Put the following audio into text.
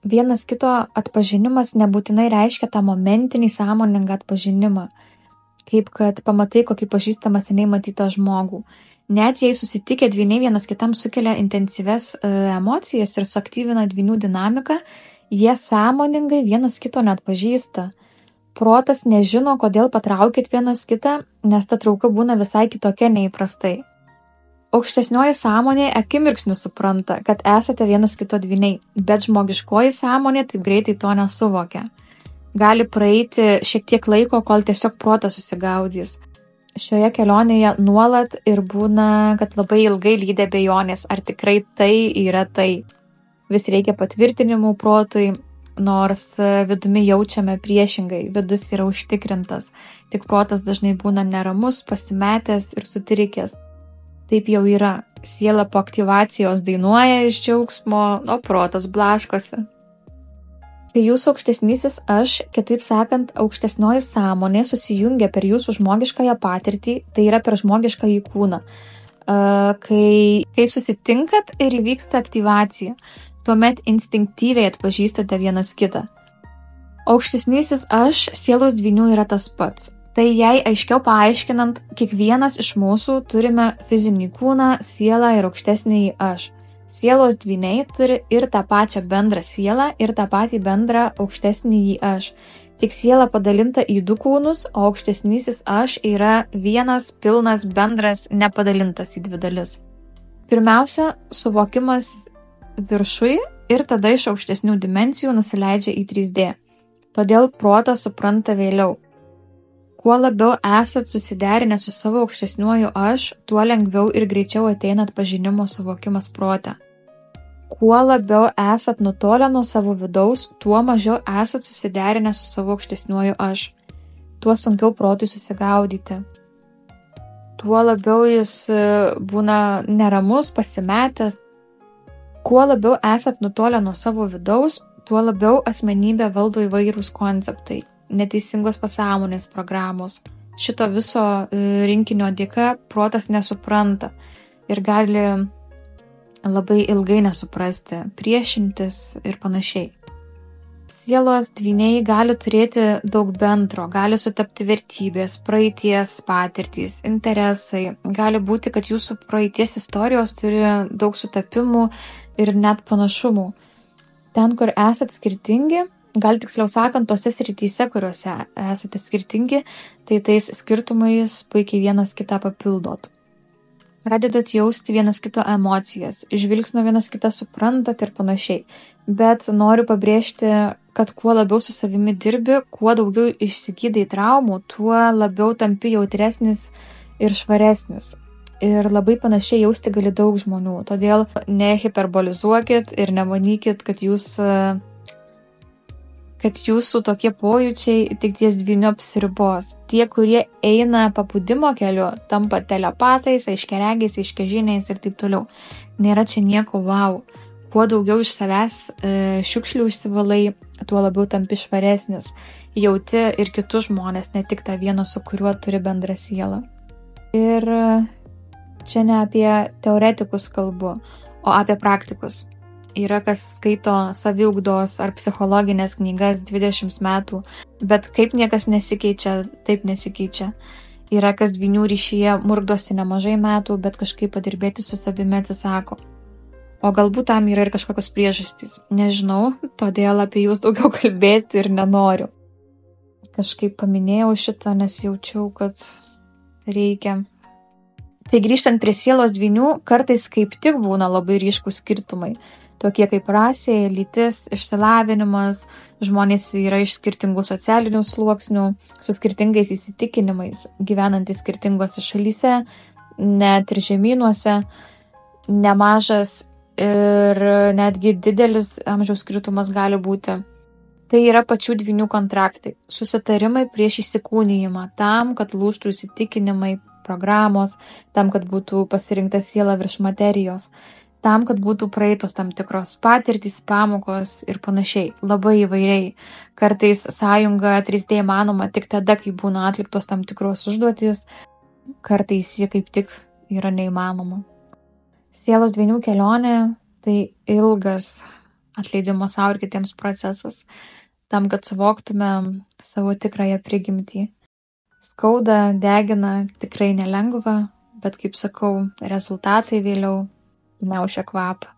vienas kito atpažinimas nebūtinai reiškia tą momentinį sąmoningą atpažinimą, kaip kad pamatai kokį pažįstamą seniai matytą žmogų. Net jei susitikę dvyniai vienas kitam sukelia intensyves emocijas ir suaktyvina dvynių dinamiką, jie sąmoningai vienas kito neatpažįsta. Protas nežino, kodėl patraukit vienas kitą, nes ta trauka būna visai kitokia neįprastai. Aukštesnioji sąmonė akimirksniu supranta, kad esate vienas kito dvyniai, bet žmogiškoji sąmonė taip greitai to nesuvokia. Gali praeiti šiek tiek laiko, kol tiesiog protas susigaudys. Šioje kelionėje nuolat ir būna, kad labai ilgai lydi abejonės, ar tikrai tai yra tai. Vis reikia patvirtinimų protui, nors vidumi jaučiame priešingai, vidus yra užtikrintas, tik protas dažnai būna neramus, pasimetęs ir sutrikęs. Taip jau yra, siela po aktyvacijos dainuoja iš džiaugsmo, o protas blaškosi. Kai jūsų aukštesnysis aš, kitaip sakant, aukštesnioji sąmonė susijungia per jūsų žmogiškąją patirtį, tai yra per žmogiškąjį kūną. Kai susitinkat ir įvyksta aktyvacija, tuomet instinktyviai atpažįstate vienas kitą. Aukštesnysis aš sielos dvynių yra tas pats. Tai jei aiškiau paaiškinant, kiekvienas iš mūsų turime fizinį kūną, sielą ir aukštesnįjį aš. Sielos dvyniai turi ir tą pačią bendrą sielą, ir tą patį bendrą aukštesnįjį aš. Tik siela padalinta į du kūnus, o aukštesnysis aš yra vienas, pilnas, bendras, nepadalintas į dvi dalis. Pirmiausia, suvokimas viršui ir tada iš aukštesnių dimensijų nusileidžia į 3D. Todėl protas supranta vėliau. Kuo labiau esat susiderinę su savo aukštesniuoju aš, tuo lengviau ir greičiau ateina atpažinimo suvokimas prote. Kuo labiau esat nutolę nuo savo vidaus, tuo mažiau esat susiderinę su savo aukštesniuoju aš. Tuo sunkiau protui susigaudyti. Tuo labiau jis būna neramus, pasimetęs. Kuo labiau esat nutolę nuo savo vidaus, tuo labiau asmenybę valdo įvairūs konceptai, neteisingos pasąmonės programos. Šito viso rinkinio dėka protas nesupranta ir gali labai ilgai nesuprasti, priešintis ir panašiai. Sielos dvyniai gali turėti daug bendro, gali sutapti vertybės, praeities patirtys, interesai. Gali būti, kad jūsų praeities istorijos turi daug sutapimų ir net panašumų. Ten, kur esat skirtingi, gal tiksliau sakant, tose srityse, kuriuose esate skirtingi, tai tais skirtumais puikiai vienas kitą papildot. Pradedat jausti vienas kito emocijas, žvilgsnio vienas kitą suprantat ir panašiai. Bet noriu pabrėžti, kad kuo labiau su savimi dirbi, kuo daugiau išsigydai traumų, tuo labiau tampi jautresnis ir švaresnis. Ir labai panašiai jausti gali daug žmonių. Todėl nehiperbolizuokit ir nemanykit, kad jūsų tokie pojūčiai tik ties dvyniu apsiribos. Tie, kurie eina pabudimo keliu, tampa telepatais, aiškiaregiais, aiškiažiniais ir taip toliau. Nėra čia nieko wow. Kuo daugiau iš savęs šiukšlių išsivalai, tuo labiau tampi švaresnis. Jauti ir kitus žmonės, ne tik tą vieną, su kuriuo turi bendrą sielą. Ir čia ne apie teoretikus kalbu, o apie praktikus. Yra kas skaito saviugdos ar psichologinės knygas 20 metų, bet kaip niekas nesikeičia, taip nesikeičia. Yra kas dvynių ryšyje murkdosi nemažai metų, bet kažkaip padirbėti su savimi atsisako. O galbūt tam yra ir kažkokios priežastys. Nežinau, todėl apie jūs daugiau kalbėti ir nenoriu. Kažkaip paminėjau šitą, nes jaučiau, kad reikia. Tai grįžtant prie sielos dvynių, kartais kaip tik būna labai ryškūs skirtumai. Tokie kaip rasė, lytis, išsilavinimas, žmonės yra iš skirtingų socialinių sluoksnių, su skirtingais įsitikinimais, gyvenantys skirtingose šalyse, net ir žemynuose, nemažas ir netgi didelis amžiaus skirtumas gali būti. Tai yra pačių dvynių kontraktai, susitarimai prieš įsikūnijimą, tam, kad lūžtų įsitikinimai, programos, tam, kad būtų pasirinkta siela virš materijos. Tam, kad būtų praeitos tam tikros patirtys, pamokos ir panašiai. Labai įvairiai. Kartais sąjunga 3D įmanoma tik tada, kai būna atliktos tam tikros užduotys. Kartais ji kaip tik yra neįmanoma. Sielos dvynių kelionė tai ilgas, atleidimo savo ir kitiems procesas, tam, kad suvoktume savo tikrąją prigimtį. Skauda, degina, tikrai nelengva, bet kaip sakau, rezultatai vėliau gniaužia kvapą.